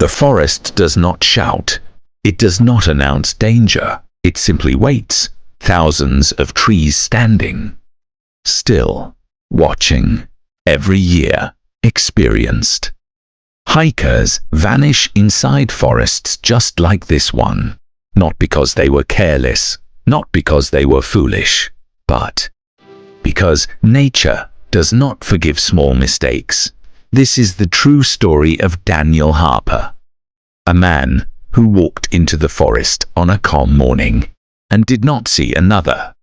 The forest does not shout. It does not announce danger. It simply waits, thousands of trees standing, still, watching, every year, experienced. Hikers vanish inside forests just like this one, not because they were careless, not because they were foolish, but because nature does not forgive small mistakes. This is the true story of Daniel Harper, a man who walked into the forest on a calm morning and did not see another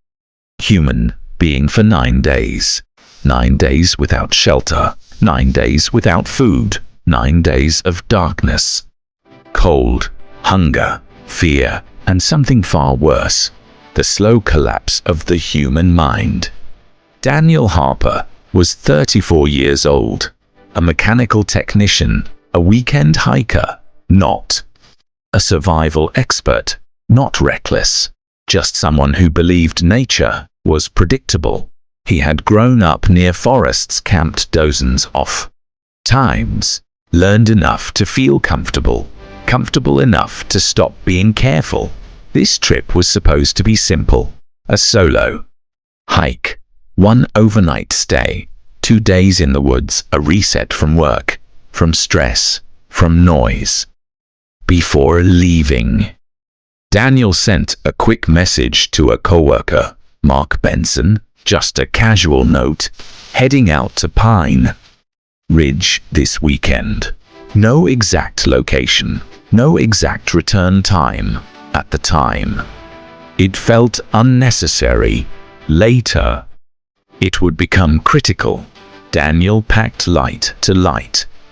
human being for 9 days. 9 days without shelter, 9 days without food, 9 days of darkness, cold, hunger, fear, and something far worse, the slow collapse of the human mind. Daniel Harper was 34 years old, a mechanical technician, a weekend hiker, not a survival expert, not reckless, just someone who believed nature was predictable. He had grown up near forests, camped dozens of times, learned enough to feel comfortable enough to stop being careful. This trip was supposed to be simple, a solo hike, 1 overnight stay, 2 days in the woods, a reset from work, from stress, from noise. Before leaving, Daniel sent a quick message to a coworker, Mark Benson, just a casual note, heading out to Pine Ridge this weekend. No exact location, no exact return time. At the time, it felt unnecessary. Later, it would become critical. Daniel packed light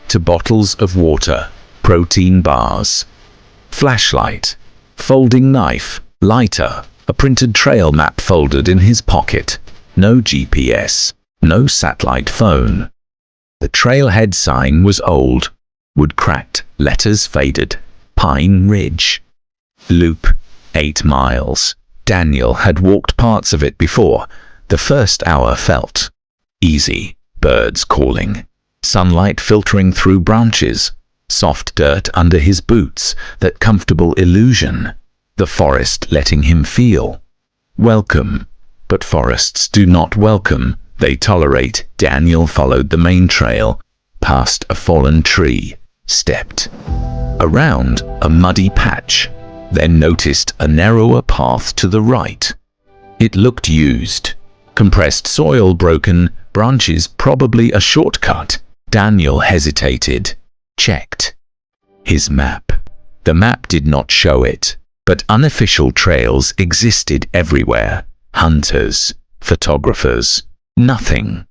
to bottles of water, protein bars, flashlight, folding knife, lighter, a printed trail map folded in his pocket. No GPS, no satellite phone. The trailhead sign was old, wood cracked, letters faded. Pine Ridge. Loop, 8 miles. Daniel had walked parts of it before. The first hour felt easy. Birds calling, sunlight filtering through branches, soft dirt under his boots, that comfortable illusion. The forest letting him feel welcome. But forests do not welcome, they tolerate. Daniel followed the main trail, past a fallen tree, stepped around a muddy patch, then noticed a narrower path to the right. It looked used. Compressed soil, broken branches, probably a shortcut. Daniel hesitated, checked his map. The map did not show it, but unofficial trails existed everywhere. Hunters, photographers, nothing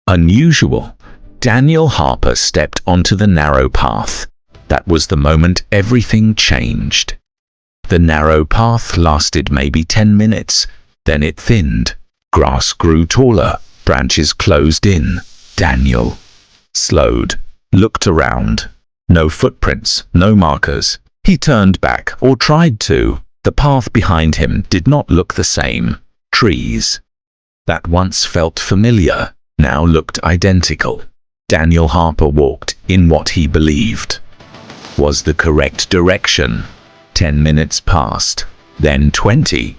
unusual. Daniel Harper stepped onto the narrow path. That was the moment everything changed. The narrow path lasted maybe 10 minutes, then it thinned. Grass grew taller, branches closed in. Daniel slowed, looked around. No footprints, no markers. He turned back, or tried to. The path behind him did not look the same. Trees that once felt familiar now looked identical. Daniel Harper walked in what he believed was the correct direction. 10 minutes passed, then 20.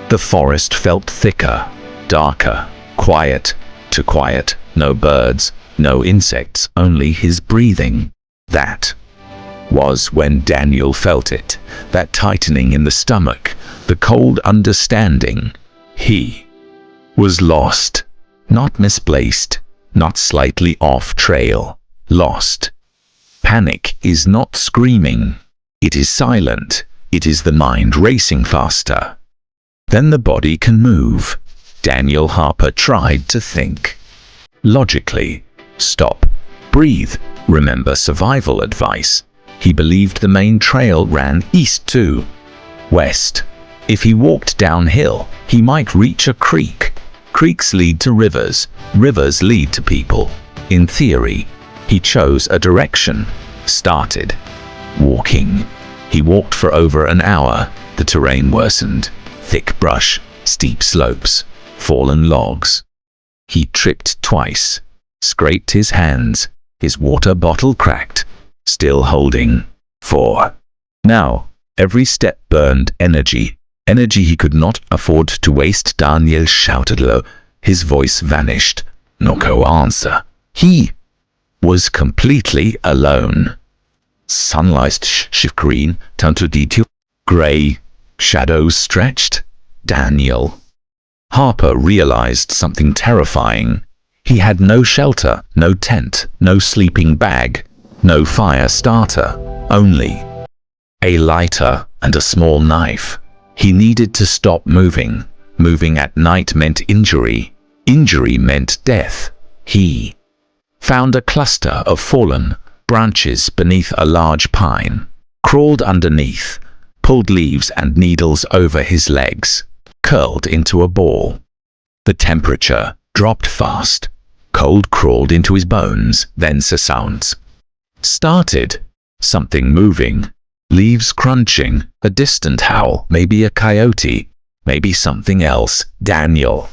The forest felt thicker, darker, quiet, too quiet. No birds, no insects, only his breathing. That was when Daniel felt it, that tightening in the stomach, the cold understanding. He was lost, not misplaced, not slightly off trail, lost. Panic is not screaming. It is silent. It is the mind racing faster than the body can move. Daniel Harper tried to think logically. Stop, breathe, remember survival advice. He believed the main trail ran east to west. If he walked downhill, he might reach a creek. Creeks lead to rivers. Rivers lead to people. In theory, he chose a direction, started walking. He walked for over an hour. The terrain worsened. Thick brush, steep slopes, fallen logs. He tripped twice, scraped his hands, his water bottle cracked. Still holding, 4. Now, every step burned energy. Energy he could not afford to waste. Daniel shouted low. His voice vanished. No answer. He was completely alone. Sunlight shift green, turned to detail. Grey. Shadows stretched. Daniel. Harper realized something terrifying. He had no shelter, no tent, no sleeping bag, no fire starter, only a lighter and a small knife. He needed to stop moving. Moving at night meant injury. Injury meant death. He found a cluster of fallen branches beneath a large pine, crawled underneath, pulled leaves and needles over his legs, curled into a ball. The temperature dropped fast. Cold crawled into his bones, then sounds started. Something moving. Leaves crunching, a distant howl, maybe a coyote, maybe something else. Daniel.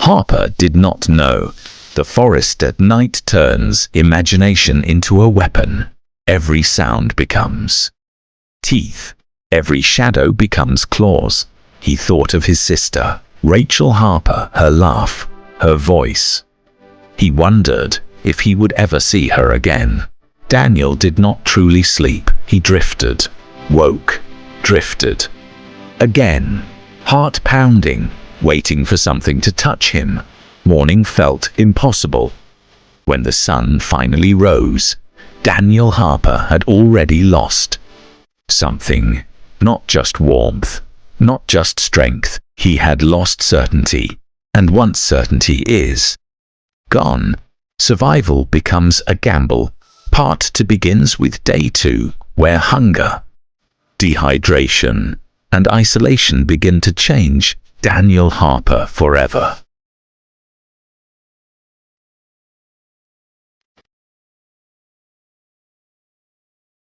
Harper did not know. The forest at night turns imagination into a weapon. Every sound becomes teeth. Every shadow becomes claws. He thought of his sister, Rachel Harper, her laugh, her voice. He wondered if he would ever see her again. Daniel did not truly sleep. He drifted, woke, drifted. Again, heart pounding, waiting for something to touch him. Morning felt impossible. When the sun finally rose, Daniel Harper had already lost something. Not just warmth, not just strength. He had lost certainty. And once certainty is gone, survival becomes a gamble. Part 2 begins with day 2, where hunger, dehydration, and isolation begin to change Daniel Harper forever.